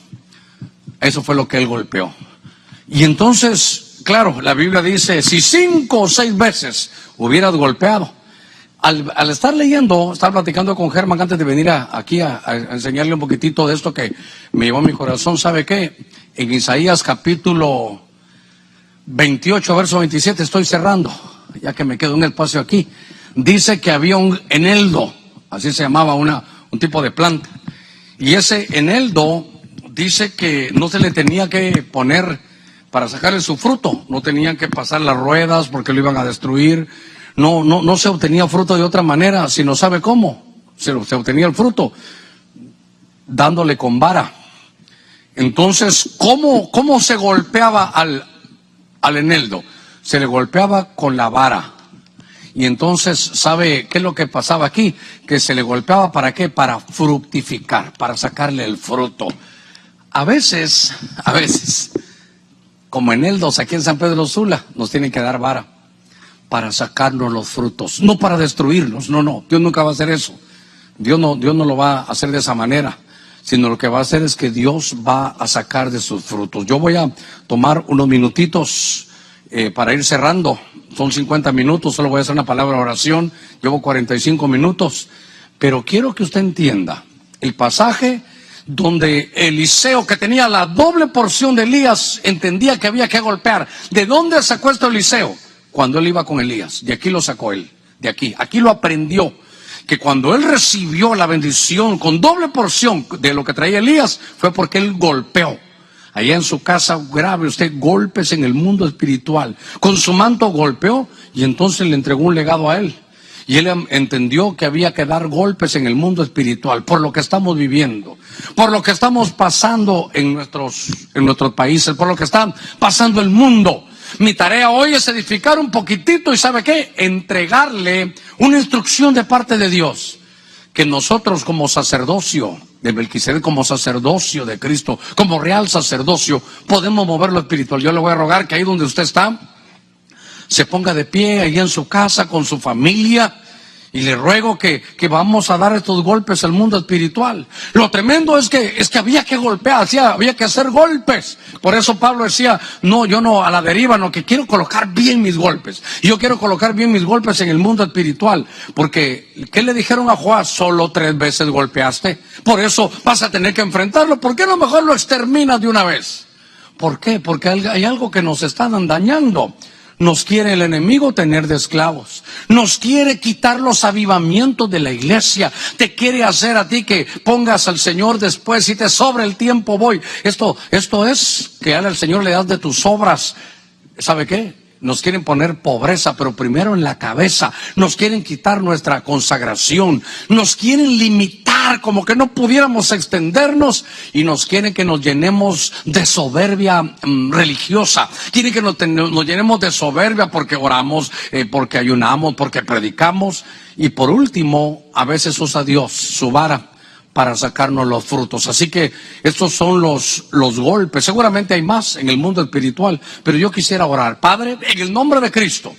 [SPEAKER 2] Eso fue lo que él golpeó. Y entonces, claro, la Biblia dice, si 5 o 6 veces hubieras golpeado. Al estar leyendo, estaba platicando con Germán antes de venir aquí a enseñarle un poquitito de esto que me llevó a mi corazón. ¿Sabe qué? En Isaías capítulo 28, verso 27, estoy cerrando, ya que me quedo un espacio aquí. Dice que había un eneldo, así se llamaba un tipo de planta. Y ese eneldo dice que no se le tenía que poner para sacarle su fruto. No tenían que pasar las ruedas porque lo iban a destruir. No se obtenía fruto de otra manera, sino ¿sabe cómo? Se obtenía el fruto dándole con vara. Entonces, ¿cómo se golpeaba al eneldo? Se le golpeaba con la vara. Y entonces, ¿sabe qué es lo que pasaba aquí? Que se le golpeaba, ¿para qué? Para fructificar, para sacarle el fruto. A veces, como eneldos aquí en San Pedro Sula, nos tienen que dar vara para sacarnos los frutos, no para destruirnos. No, Dios nunca va a hacer eso. Dios no lo va a hacer de esa manera, sino lo que va a hacer es que Dios va a sacar de sus frutos. Yo voy a tomar unos minutitos para ir cerrando. Son 50 minutos, solo voy a hacer una palabra de oración. Llevo 45 minutos, pero quiero que usted entienda el pasaje donde Eliseo, que tenía la doble porción de Elías, entendía que había que golpear. ¿De dónde sacó esto Eliseo? Cuando él iba con Elías. De aquí lo sacó él, de aquí lo aprendió. Que cuando él recibió la bendición con doble porción de lo que traía Elías, fue porque él golpeó. Allá en su casa grave usted golpes en el mundo espiritual. Con su manto golpeó y entonces le entregó un legado a él. Y él entendió que había que dar golpes en el mundo espiritual por lo que estamos viviendo, por lo que estamos pasando en nuestros países, por lo que está pasando el mundo. Mi tarea hoy es edificar un poquitito y ¿sabe qué? Entregarle una instrucción de parte de Dios. Que nosotros como sacerdocio de Melquisedec, como sacerdocio de Cristo, como real sacerdocio, podemos mover lo espiritual. Yo le voy a rogar que ahí donde usted está, se ponga de pie ahí en su casa con su familia y le ruego que vamos a dar estos golpes al mundo espiritual. Lo tremendo es que había que golpear, había que hacer golpes. Por eso Pablo decía, no, yo no a la deriva, no, que quiero colocar bien mis golpes. Y yo quiero colocar bien mis golpes en el mundo espiritual. Porque, ¿qué le dijeron a Joás? Solo 3 veces golpeaste. Por eso vas a tener que enfrentarlo. ¿Por qué no mejor lo exterminas de una vez? ¿Por qué? Porque hay algo que nos están dañando. Nos quiere el enemigo tener de esclavos. Nos quiere quitar los avivamientos de la iglesia. Te quiere hacer a ti que pongas al Señor después. Si te sobra el tiempo, voy. Esto es que al Señor le das de tus obras. ¿Sabe qué? Nos quieren poner pobreza, pero primero en la cabeza. Nos quieren quitar nuestra consagración. Nos quieren limitar, como que no pudiéramos extendernos. Y nos quieren que nos llenemos de soberbia religiosa. Quieren que nos llenemos de soberbia porque oramos, porque ayunamos, porque predicamos. Y por último, a veces usa Dios su vara para sacarnos los frutos. Así que estos son los golpes. Seguramente hay más en el mundo espiritual, pero yo quisiera orar. Padre, en el nombre de Cristo,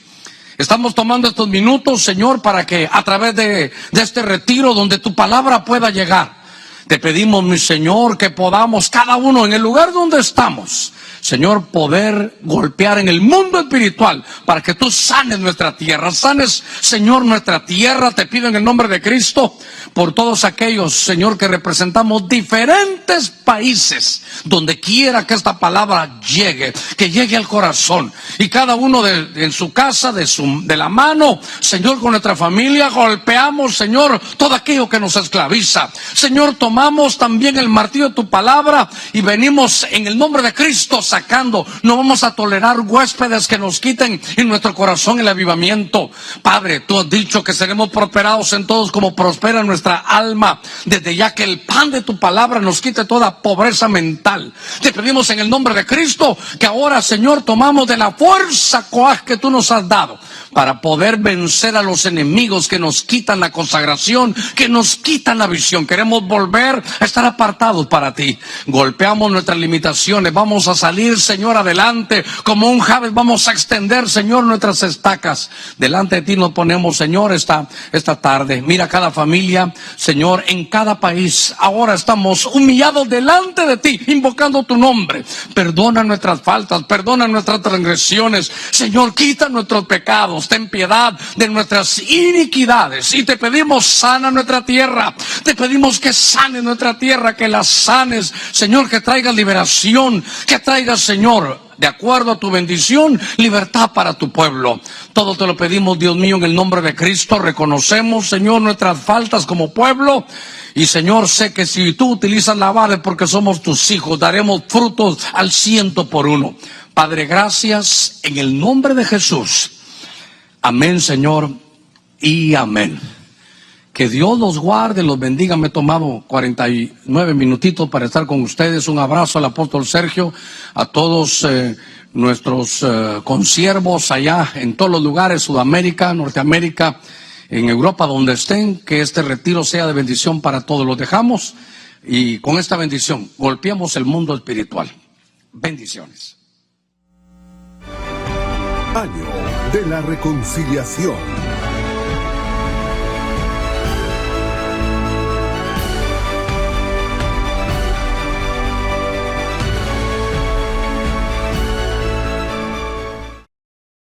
[SPEAKER 2] estamos tomando estos minutos, Señor, para que a través de este retiro donde tu palabra pueda llegar, te pedimos, mi Señor, que podamos cada uno en el lugar donde estamos, Señor, poder golpear en el mundo espiritual para que tú sanes nuestra tierra. Sanes, Señor, nuestra tierra. Te pido en el nombre de Cristo por todos aquellos, Señor, que representamos diferentes países, donde quiera que esta palabra llegue, que llegue al corazón. Y cada uno en su casa, de la mano, Señor, con nuestra familia, golpeamos, Señor, todo aquello que nos esclaviza. Señor, tomamos también el martillo de tu palabra y venimos en el nombre de Cristo sacando. No vamos a tolerar huéspedes que nos quiten en nuestro corazón el avivamiento. Padre, tú has dicho que seremos prosperados en todos como prospera nuestra alma. Desde ya que el pan de tu palabra nos quite toda pobreza mental. Te pedimos en el nombre de Cristo que ahora, Señor, tomamos de la fuerza coaj que tú nos has dado para poder vencer a los enemigos que nos quitan la consagración, que nos quitan la visión. Queremos volver a estar apartados para ti. Golpeamos nuestras limitaciones. Vamos a salir, Señor, adelante. Como un Jabes vamos a extender, Señor, nuestras estacas. Delante de ti nos ponemos, Señor, esta tarde. Mira cada familia, Señor, en cada país. Ahora estamos humillados delante de ti, invocando tu nombre. Perdona nuestras faltas, perdona nuestras transgresiones. Señor, quita nuestros pecados. Ten piedad de nuestras iniquidades. Y te pedimos, sana nuestra tierra. Te pedimos que sanes nuestra tierra, que la sanes, Señor, que traigas liberación, que traigas, Señor, de acuerdo a tu bendición, libertad para tu pueblo. Todo te lo pedimos, Dios mío, en el nombre de Cristo. Reconocemos, Señor, nuestras faltas como pueblo. Y, Señor, sé que si tú utilizas la vara es porque somos tus hijos. Daremos frutos al 100%. Padre, gracias en el nombre de Jesús. Amén, Señor, y amén. Que Dios los guarde, los bendiga. Me he tomado 49 minutitos para estar con ustedes. Un abrazo al apóstol Sergio, a todos nuestros consiervos allá en todos los lugares, Sudamérica, Norteamérica, en Europa, donde estén. Que este retiro sea de bendición para todos. Los dejamos y con esta bendición golpeamos el mundo espiritual. Bendiciones.
[SPEAKER 1] Año de la Reconciliación.